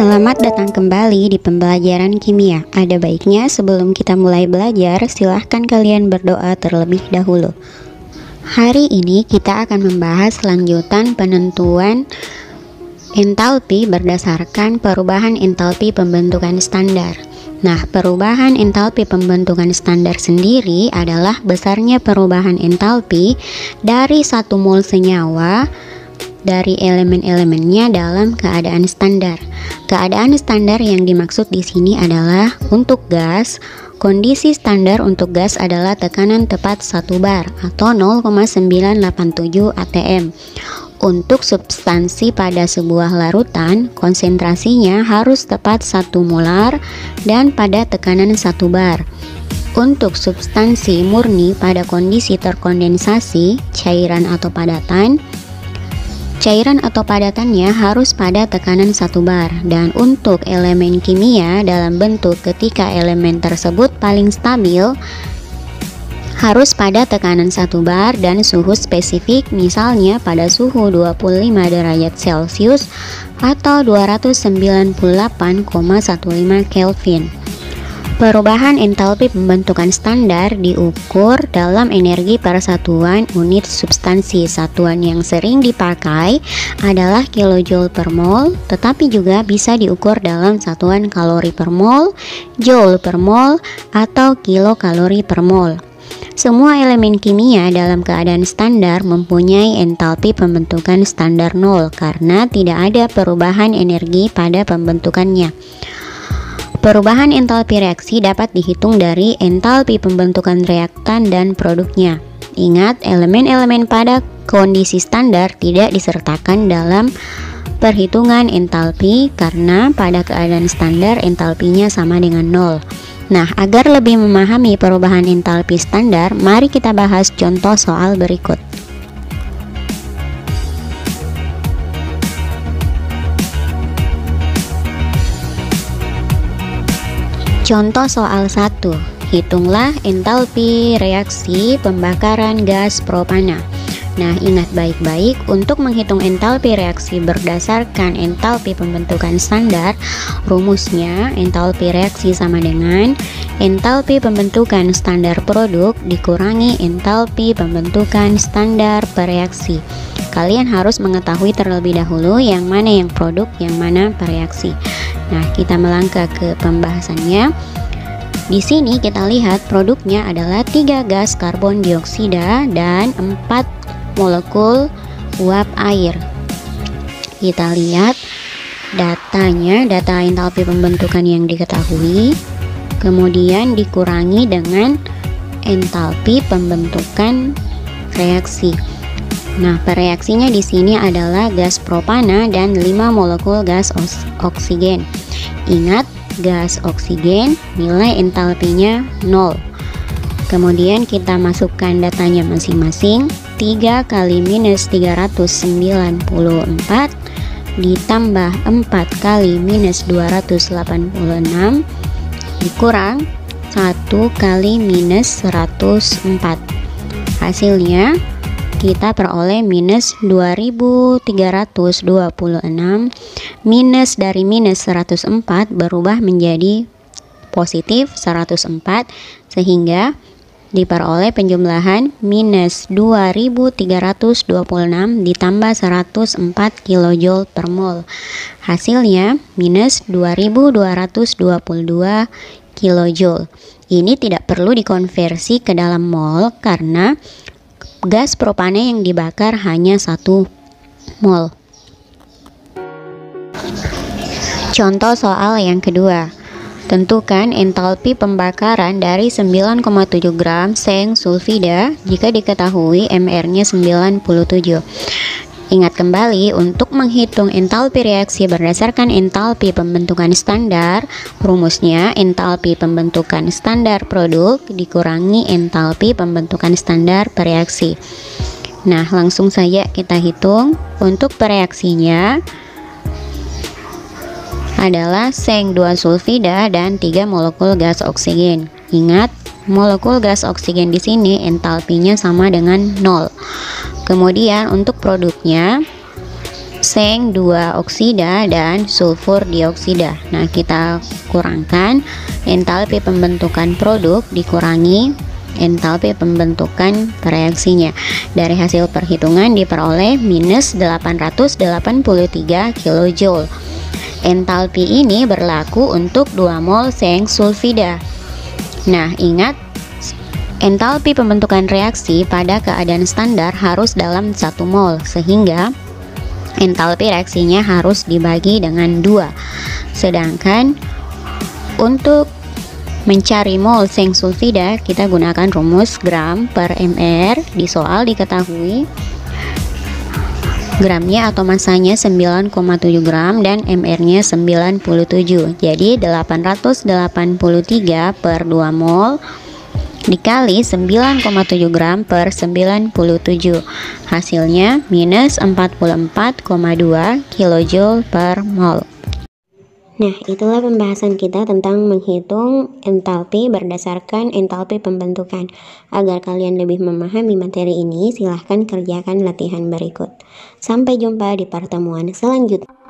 Selamat datang kembali di pembelajaran kimia. Ada baiknya sebelum kita mulai belajar, silahkan kalian berdoa terlebih dahulu. Hari ini kita akan membahas lanjutan penentuan entalpi berdasarkan perubahan entalpi pembentukan standar. Nah, perubahan entalpi pembentukan standar sendiri adalah besarnya perubahan entalpi dari 1 mol senyawa dari elemen-elemennya dalam keadaan standar. Keadaan standar yang dimaksud di sini adalah untuk gas, kondisi standar untuk gas adalah tekanan tepat 1 bar atau 0,987 atm. Untuk substansi pada sebuah larutan, konsentrasinya harus tepat 1 molar dan pada tekanan 1 bar. Untuk substansi murni pada kondisi terkondensasi, cairan atau padatannya harus pada tekanan 1 bar. Dan untuk elemen kimia dalam bentuk ketika elemen tersebut paling stabil harus pada tekanan 1 bar dan suhu spesifik, misalnya pada suhu 25 derajat Celcius atau 298,15 Kelvin. Perubahan entalpi pembentukan standar diukur dalam energi per satuan unit substansi. Satuan yang sering dipakai adalah kilojoule per mol, tetapi juga bisa diukur dalam satuan kalori per mol, joule per mol, atau kilokalori per mol. Semua elemen kimia dalam keadaan standar mempunyai entalpi pembentukan standar 0 karena tidak ada perubahan energi pada pembentukannya. Perubahan entalpi reaksi dapat dihitung dari entalpi pembentukan reaktan dan produknya. Ingat, elemen-elemen pada kondisi standar tidak disertakan dalam perhitungan entalpi karena pada keadaan standar entalpinya sama dengan 0. Nah, agar lebih memahami perubahan entalpi standar, mari kita bahas contoh soal berikut. Contoh soal 1. Hitunglah entalpi reaksi pembakaran gas propana. Nah, ingat baik-baik, untuk menghitung entalpi reaksi berdasarkan entalpi pembentukan standar, rumusnya entalpi reaksi sama dengan entalpi pembentukan standar produk dikurangi entalpi pembentukan standar pereaksi. Kalian harus mengetahui terlebih dahulu yang mana yang produk, yang mana pereaksi. Nah, kita melangkah ke pembahasannya. Di sini kita lihat produknya adalah 3 gas karbon dioksida dan 4 molekul uap air. Kita lihat datanya, data entalpi pembentukan yang diketahui, kemudian dikurangi dengan entalpi pembentukan reaksi. Nah, pereaksinya di sini adalah gas propana dan 5 molekul gas oksigen. Ingat, gas oksigen nilai entalpinya 0. Kemudian kita masukkan datanya masing-masing. 3 kali minus 394 ditambah 4 kali minus 286 dikurang 1 kali minus 104. Hasilnya kita peroleh minus 2326. Minus dari minus 104 berubah menjadi positif 104, sehingga diperoleh penjumlahan minus 2326 ditambah 104 kilojoule per mol. Hasilnya minus 2222 kilojoule. Ini tidak perlu dikonversi ke dalam mol karena gas propana yang dibakar hanya 1 mol. Contoh soal yang kedua. Tentukan entalpi pembakaran dari 9,7 gram seng sulfida jika diketahui MR-nya 97. Ingat kembali, untuk menghitung entalpi reaksi berdasarkan entalpi pembentukan standar, rumusnya entalpi pembentukan standar produk dikurangi entalpi pembentukan standar pereaksi. Nah, langsung saja kita hitung. Untuk pereaksinya adalah seng 2 sulfida dan 3 molekul gas oksigen. Ingat, molekul gas oksigen di sini entalpinya sama dengan 0. Kemudian untuk produknya seng 2 oksida dan sulfur dioksida. Nah, kita kurangkan entalpi pembentukan produk dikurangi entalpi pembentukan reaksinya. Dari hasil perhitungan diperoleh minus 883 kJ. Entalpi ini berlaku untuk 2 mol seng sulfida. Nah, ingat, entalpi pembentukan reaksi pada keadaan standar harus dalam 1 mol, sehingga entalpi reaksinya harus dibagi dengan 2. Sedangkan untuk mencari mol seng sulfida, kita gunakan rumus gram per mr. Di soal diketahui gramnya atau masanya 9,7 gram dan mr-nya 97. Jadi 883 per 2 mol dikali 9,7 gram per 97. Hasilnya minus 44,2 kJ per mol. Nah, itulah pembahasan kita tentang menghitung entalpi berdasarkan entalpi pembentukan. Agar kalian lebih memahami materi ini, silahkan kerjakan latihan berikut. Sampai jumpa di pertemuan selanjutnya.